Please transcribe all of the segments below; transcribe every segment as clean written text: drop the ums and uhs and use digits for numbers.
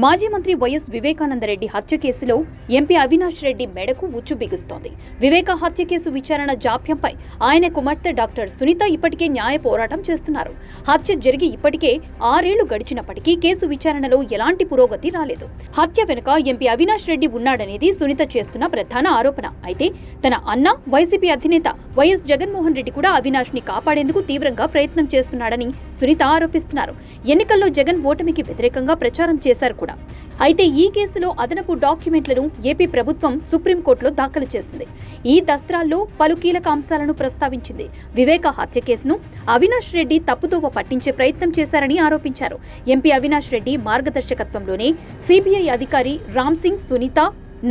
మాజీ మంత్రి వైఎస్ వివేకానందరెడ్డి హత్య కేసులో ఎంపీ అవినాష్ రెడ్డి మెడకు ఉచ్చు బిగుస్తోంది. వివేక హత్య కేసు విచారణ జాప్యంపై ఆయన కుమార్తె డాక్టర్ సునీత ఇప్పటికే న్యాయ పోరాటం చేస్తున్నారు. హత్య జరిగి ఇప్పటికే 6 ఏళ్లు గడిచినప్పటికీ కేసు విచారణలో ఎలాంటి పురోగతి రాలేదు. హత్య వెనుక ఎంపీ అవినాష్ రెడ్డి ఉన్నాడనేది సునీత చేస్తున్న ప్రధాన ఆరోపణ. అయితే తన అన్న వైసీపీ అధినేత వైఎస్ జగన్మోహన్ రెడ్డి కూడా అవినాష్ ని కాపాడేందుకు తీవ్రంగా ప్రయత్నం చేస్తున్నాడని సునీత ఆరోపిస్తున్నారు. ఎన్నికల్లో జగన్ ఓటమికి వ్యతిరేకంగా ప్రచారం చేశారు కూడా. అయితే ఈ కేసులో అదనపు డాక్యుమెంట్లను ఏపీ ప్రభుత్వం సుప్రీంకోర్టులో దాఖలు చేసింది. ఈ దస్త్రాల్లో పలు కీలక అంశాలను ప్రస్తావించింది. వివేక హత్య కేసును అవినాష్ రెడ్డి తప్పుదోవ పట్టించే ప్రయత్నం చేశారని ఆరోపించారు. ఎంపీ అవినాష్ రెడ్డి మార్గదర్శకత్వంలోనే సిబిఐ అధికారి రామ్ సింగ్, సునీత,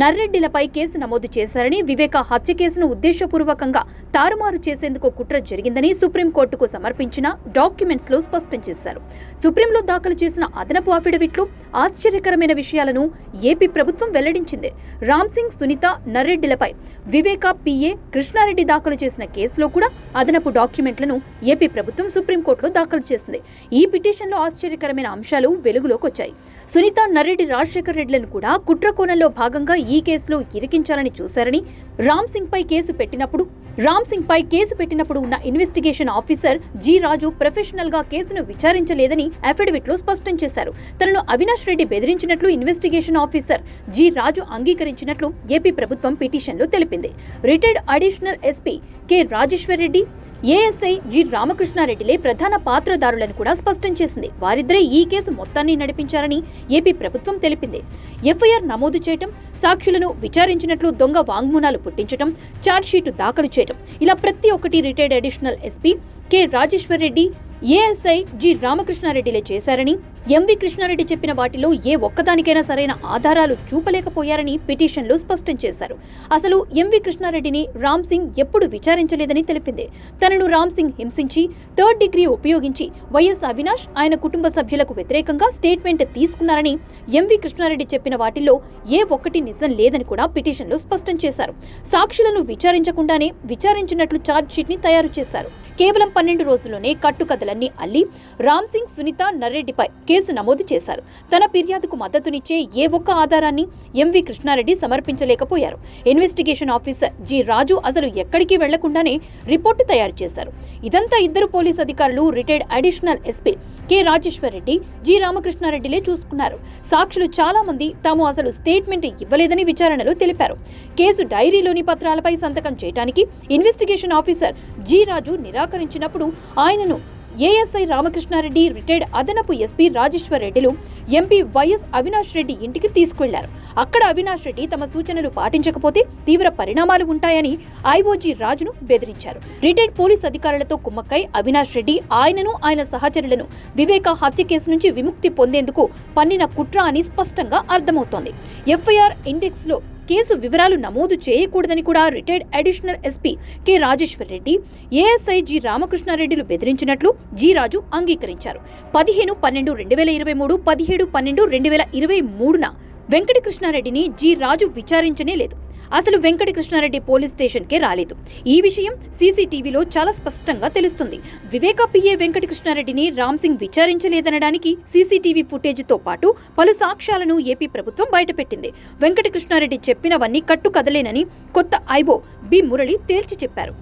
నర్రెడ్డిలపై కేసు నమోదు చేశారని, వివేక హత్య కేసును ఉద్దేశపూర్వకంగా తారుమారు చేసేందుకు కుట్ర జరిగిందని సుప్రీంకోర్టుకు సమర్పించిన డాక్యుమెంట్స్ లో స్పష్టం చేశారు. సుప్రీంలో దాఖలు చేసిన అదనపు అఫిడవిట్లో ఆశ్చర్యకరమైన విషయాలను ఏపీ ప్రభుత్వం వెల్లడించింది. రామ్ సింగ్, సునీత, నర్రెడ్డిలపై వివేక పిఏ కృష్ణారెడ్డి దాఖలు చేసిన కేసులో కూడా అదనపు డాక్యుమెంట్లను ఏపీ ప్రభుత్వం సుప్రీంకోర్టులో దాఖలు చేసింది. ఈ పిటిషన్లో ఆశ్చర్యకరమైన అంశాలు వెలుగులోకి వచ్చాయి. సునీత, నర్రెడ్డి, రాజశేఖర్ రెడ్డిలను కూడా కుట్ర కోణంలో భాగంగా ఈ కేసులో ఇరికించాలని చూశారని, రామ్ సింగ్ పై కేసు పెట్టినప్పుడు ఉన్న investigation officer G Raju professional గా కేసును విచారించలేదని అఫిడవిట్ లో స్పష్టం చేశారు. తనను అవినాష్ రెడ్డి బెదిరించినట్లు ఇన్వెస్టిగేషన్ ఆఫీసర్ జి రాజు అంగీకరించినట్లు ఏపీ ప్రభుత్వం పిటిషన్లో తెలిపింది. Retired additional SP K Rajeshwar Reddy, ASI G రామకృష్ణారెడ్డిలే ప్రధాన పాత్రధారులను కూడా స్పష్టం చేసింది. వారిద్దరే ఈ కేసు మొత్తాన్ని నడిపించారని ఏపీ ప్రభుత్వం తెలిపింది. ఎఫ్ఐఆర్ నమోదు చేయటం, సాక్షులను విచారించినట్లు దొంగ వాంగ్మూలాలు పుట్టించటం, ఛార్జ్షీటు దాఖలు చేయటం, ఇలా ప్రతి ఒక్కటి retired additional SP K Rajeshwar Reddy, ASI G రామకృష్ణారెడ్డిలే చేశారని, ఎంవి కృష్ణారెడ్డి చెప్పిన వాటిలో ఏ ఒక్కదానికైనా సరైన ఆధారాలు చూపలేకపోయారని పిటిషన్లో స్పష్టం చేశారు. అసలు ఎంవి కృష్ణారెడ్డిని రామ్ సింగ్ ఎప్పుడు విచారించలేదని తెలిపింది. తనను రామ్ సింగ్ హింసించి 3rd డిగ్రీ ఉపయోగించి వైఎస్ అవినాష్, ఆయన కుటుంబ సభ్యులకు వ్యతిరేకంగా స్టేట్మెంట్ తీసుకున్నారని ఎంవి కృష్ణారెడ్డి చెప్పిన వాటిల్లో ఏ ఒక్కటి నిజం లేదని కూడా పిటిషన్లో స్పష్టం చేశారు. సాక్షులను విచారించకుండానే విచారించినట్లు ఛార్జ్షీట్ ని తయారు చేశారు. కేవలం 12 రోజుల్లోనే కట్టుకథలన్నీ అల్లి రామ్ సింగ్, సునీత, నర్రెడ్డిపై కేసు నమోదు చేశారు. తన ఫిర్యాదుకు మద్దతునిచ్చే ఏ ఒక్క ఆధారాన్ని ఎంవి కృష్ణారెడ్డి సమర్పించలేకపోయారు. ఇన్వెస్టిగేషన్ ఆఫీసర్ జి రాజు అసలు ఎక్కడికి వెళ్లకుండానే రిపోర్టు తయారు చేశారు. ఇదంతా ఇద్దరు పోలీస్ అధికారులు, retired additional SP K Rajeshwar Reddy, G రామకృష్ణారెడ్డిలే చూసుకున్నారు. సాక్షులు చాలా మంది తాము అసలు స్టేట్మెంట్ ఇవ్వలేదని విచారణలో తెలిపారు. కేసు డైరీలోని పత్రాలపై సంతకం చేయడానికి ఇన్వెస్టిగేషన్ ఆఫీసర్ జి రాజు నిరాకరించినప్పుడు ఆయనను ఏఎస్ఐ రామకృష్ణారెడ్డి, రిటైర్డ్ అదనపు ఎస్పీ రాజేశ్వర్ రెడ్డిలు ఎంపీ వైఎస్ అవినాష్ రెడ్డి ఇంటికి తీసుకెళ్లారు. అక్కడ అవినాష్ రెడ్డి తమ సూచనలు పాటించకపోతే తీవ్ర పరిణామాలు ఉంటాయని ఐఓజీ రాజును బెదిరించారు. రిటైర్డ్ పోలీస్ అధికారులతో కుమ్మక్కై అవినాష్ రెడ్డి ఆయనను, ఆయన సహచరులను వివేక హత్య కేసు నుంచి విముక్తి పొందేందుకు పన్నిన కుట్ర అని స్పష్టంగా అర్థమవుతోంది. ఎఫ్ఐఆర్ ఇండెక్స్ లో కేసు వివరాలు నమోదు చేయకూడదని కూడా retired additional SP K Rajeshwar Reddy, ASI G రామకృష్ణారెడ్డిలు బెదిరించినట్లు జి రాజు అంగీకరించారు. 15/12/2023, 17/12/2023న వెంకటకృష్ణారెడ్డిని జి రాజు విచారించనే లేదు. అసలు వెంకటకృష్ణారెడ్డి పోలీస్ స్టేషన్కే రాలేదు. ఈ విషయం సీసీటీవీలో చాలా స్పష్టంగా తెలుస్తుంది. వివేక పిఏ వెంకటకృష్ణారెడ్డిని రామ్ సింగ్ విచారించలేదనడానికి సీసీటీవీ ఫుటేజ్తో పాటు పలు సాక్ష్యాలను ఏపీ ప్రభుత్వం బయటపెట్టింది. వెంకటకృష్ణారెడ్డి చెప్పినవన్నీ కట్టుకదలేనని కొత్త ఐఓ బి మురళి తేల్చి చెప్పారు.